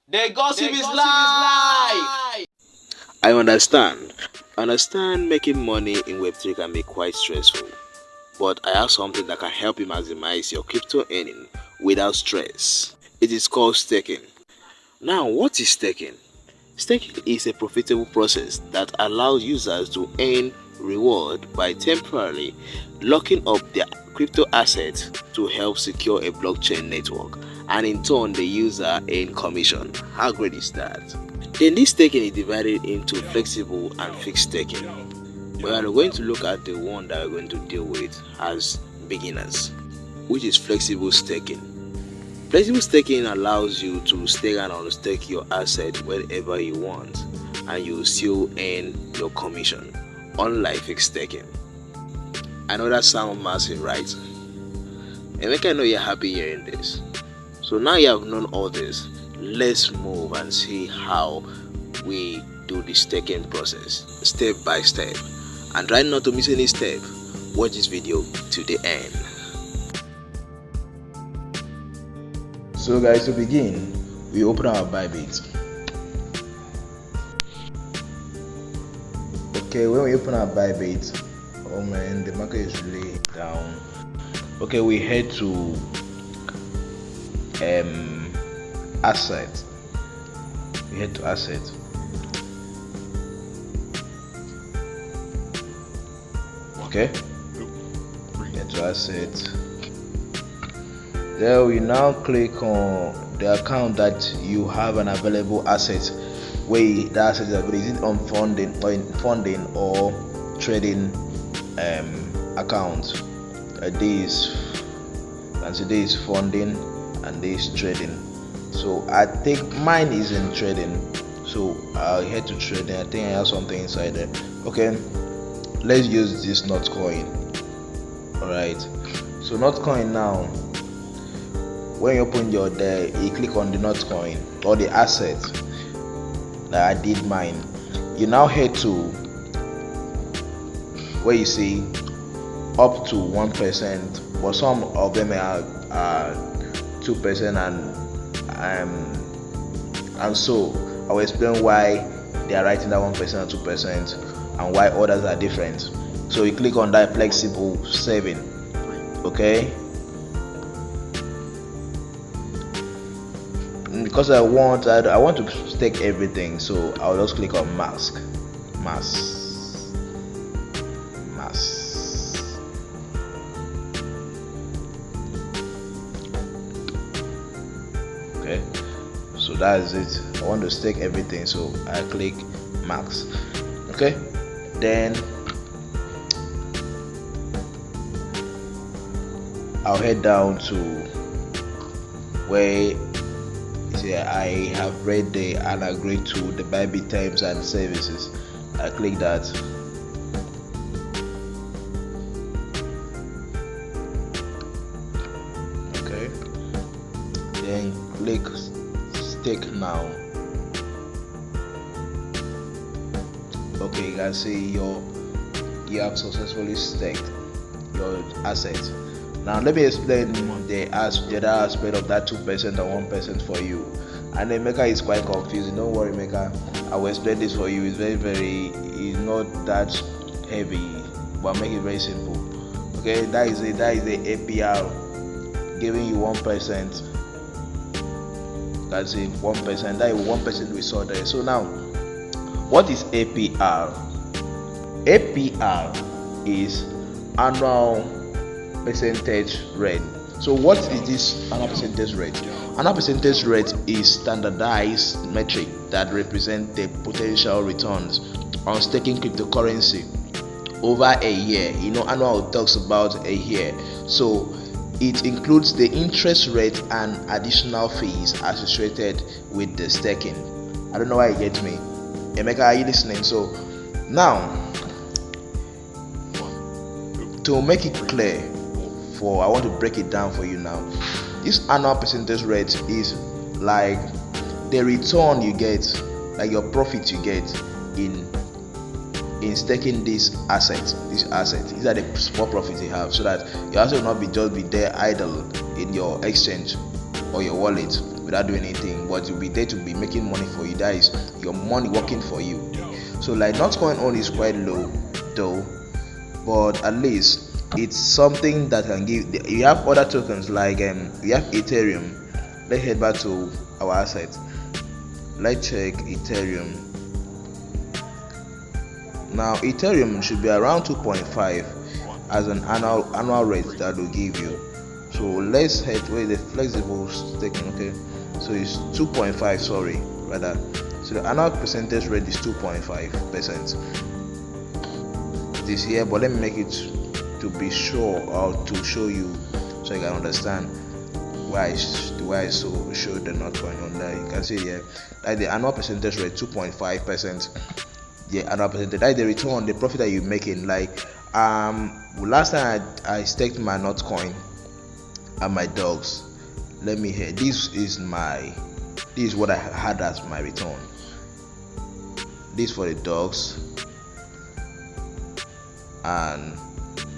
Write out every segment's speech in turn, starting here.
The gossip is live. I understand making money in Web3 can be quite stressful, but I have something that can help you maximize your crypto earning without stress. It is called staking. Now, what is staking? Staking is a profitable process that allows users to earn reward by temporarily locking up their crypto assets to help secure a blockchain network, and in turn the user earn commission. How great is that? Then this staking is divided into flexible and fixed staking. We are going to look at the one that we're going to deal with as beginners, which is flexible staking. Flexible staking allows you to stake and unstake your asset whenever you want, and you still earn your commission, unlike fixed staking. I know that sounds massive, right? And make I know you're happy hearing this. So now you have known all this, let's move and see how we do the staking process step by step. And try not to miss any step. Watch this video to the end. So guys, to begin, we open our Bybit. Okay, when we open our Bybit, oh man, the market is really down. Okay, we head to asset. We head to asset. Okay, head to asset. There we now click on the account that you have an available asset. Where the asset is available, is it on funding or trading account? This is funding and this trading. So I think mine is in trading, so I'll head to trading. I think I have something inside there. Okay, let's use this Notcoin. Alright, so Notcoin now, when you open your there, you click on the Notcoin or the asset that I did mine. You now head to where you see up to 1%, but some of them are 2% and so I will explain why they are writing that 1% and 2% and why others are different. So you click on that flexible saving. Okay, because I want to stake everything, so I'll just click on mask. Okay, so that is it. I want to stake everything, so I click max. Okay, then I'll head down to where I have read and agreed to the Bybit terms and services. I click that. Okay, then click stake now. Okay, you can see you have successfully staked your asset. Now let me explain the other aspect of that 2% and 1% for you. And the maker is quite confusing. Don't worry, maker. I will explain this for you. It's it's not that heavy, but I'll make it very simple. Okay, that is the APR giving you 1%. That's it, 1%. That is 1% we saw there. So now, what is APR? APR is annual percentage rate. So what is this annual percentage rate? Annual percentage rate is standardized metric that represent the potential returns on staking cryptocurrency over a year. You know, annual talks about a year, so it includes the interest rate and additional fees associated with the staking. I don't know why you get me. Emeka, are you listening? So now, to make it clear, I want to break it down for you now. This annual percentage rate is like the return you get, like your profit you get in staking this asset. These are the small profits you have, so that your asset will not just be there idle in your exchange or your wallet. without doing anything, but you'll be there to be making money for you. That is your money working for you. So like Notcoin only is quite low though, but at least it's something that can give. You have other tokens like we have Ethereum. Let's head back to our assets. Let's check Ethereum. Now Ethereum should be around 2.5 as an annual rate that will give you. So let's head where the flexible staking. Okay, so it's 2.5, sorry, rather. So the annual percentage rate is 2.5% this year, but let me make it to be sure, or to show you so you can understand why I show the Notcoin on there. You can see here that the annual percentage rate 2.5%. The annual percentage, that is the return on the profit that you're making. Like last time I staked my Notcoin and my dogs. Let me hear. This is what I had as my return. This for the dogs and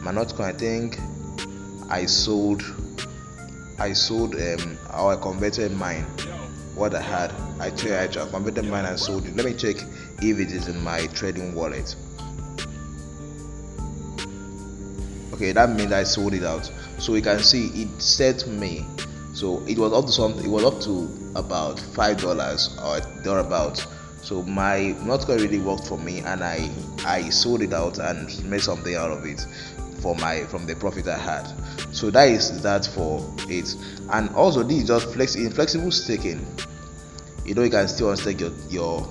my Notcoin. I think I sold or I converted mine. What I had, I converted mine and sold it. Let me check if it is in my trading wallet. Okay, that means I sold it out. So you can see it set me. So it was up to something. It was up to about $5 or thereabout. So my Notcoin really worked for me, and I sold it out and made something out of it from the profit I had. So that is that for it. And also this is just flexible staking. You can still unstake your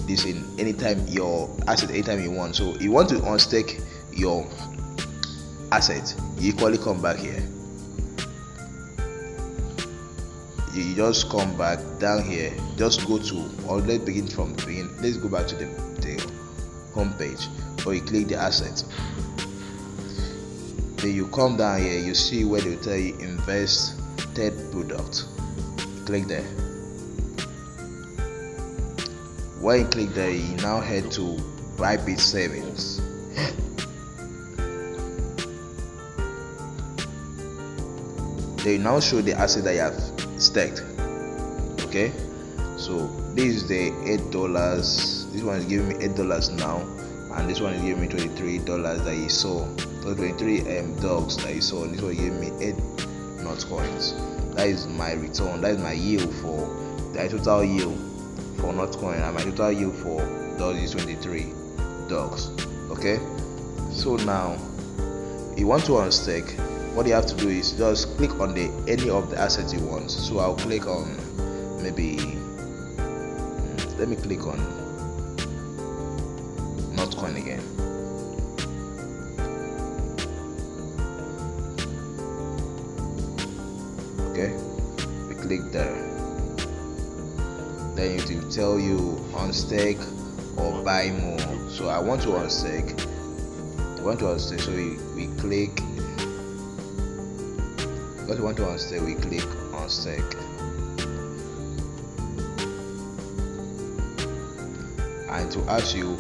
this in anytime, your asset anytime you want. So you want to unstake your asset, you equally come back here. You just come back down here, just go to, or let's begin from the beginning. Let's go back to the home page, or you click the asset. Then you come down here, you see where they tell you invest third product. Click there. When you click there, you now head to Bybit savings. They now show the asset that you have staked. Okay, so this is the $8. This one is giving me $8 now, and this one is giving me $23 that you saw. So 23 dogs that you saw, and this one gave me 8 Notcoins. That is my return. That is my yield for the total yield for Notcoin, and my total yield for dogs is 23 dogs. Okay, so now you want to unstake. What you have to do is just click on any of the assets you want. So I'll click on maybe, let me click on Notcoin again. Okay, we click there. Then it will tell you unstake or buy more. So I want to unstake. So we click. What we want to unstake, we click unstake, and to ask you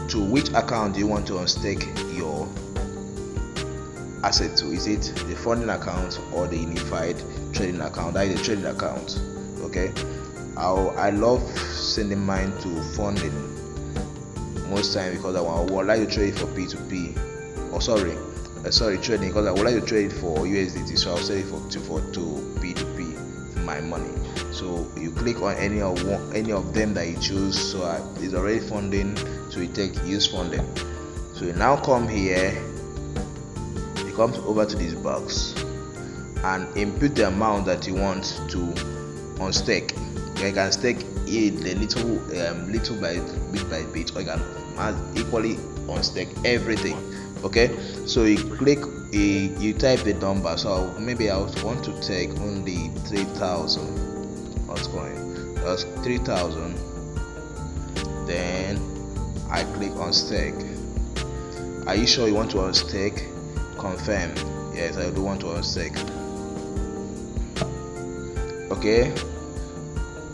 to which account do you want to unstake your asset to. Is it the funding account or the unified trading account? That is the trading account. Okay, I love sending mine to funding most time because I would like to trade for P2P, or trading, because I would like to trade for USDT, so I'll sell it to P2P my money. So you click on any of them that you choose. So it's already funding, so you use funding. So you now come here, you come over to this box and input the amount that you want to unstake. You can stake it little by bit, or you can equally unstake everything. Okay, so you click, you type the number. So maybe I want to take only 3,000 Notcoin. That's 3,000. Then I click on stake. Are you sure you want to unstake? Confirm. Yes, I do want to unstake. Okay,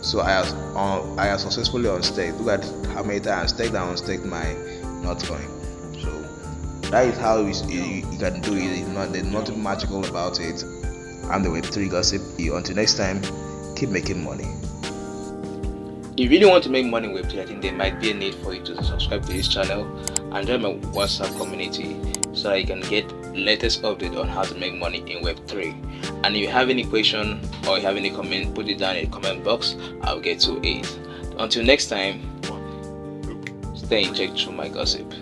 so I have successfully unstaked. Look at how many times I unstaked my Notcoin. That is how you can do it. There's nothing magical about it. I'm the Web3 Gossip. Until next time, keep making money. If you really want to make money in Web3, I think there might be a need for you to subscribe to this channel and join my WhatsApp community so that you can get latest update on how to make money in Web3. And if you have any question or you have any comment, put it down in the comment box. I'll get to it. Until next time, stay in check through my gossip.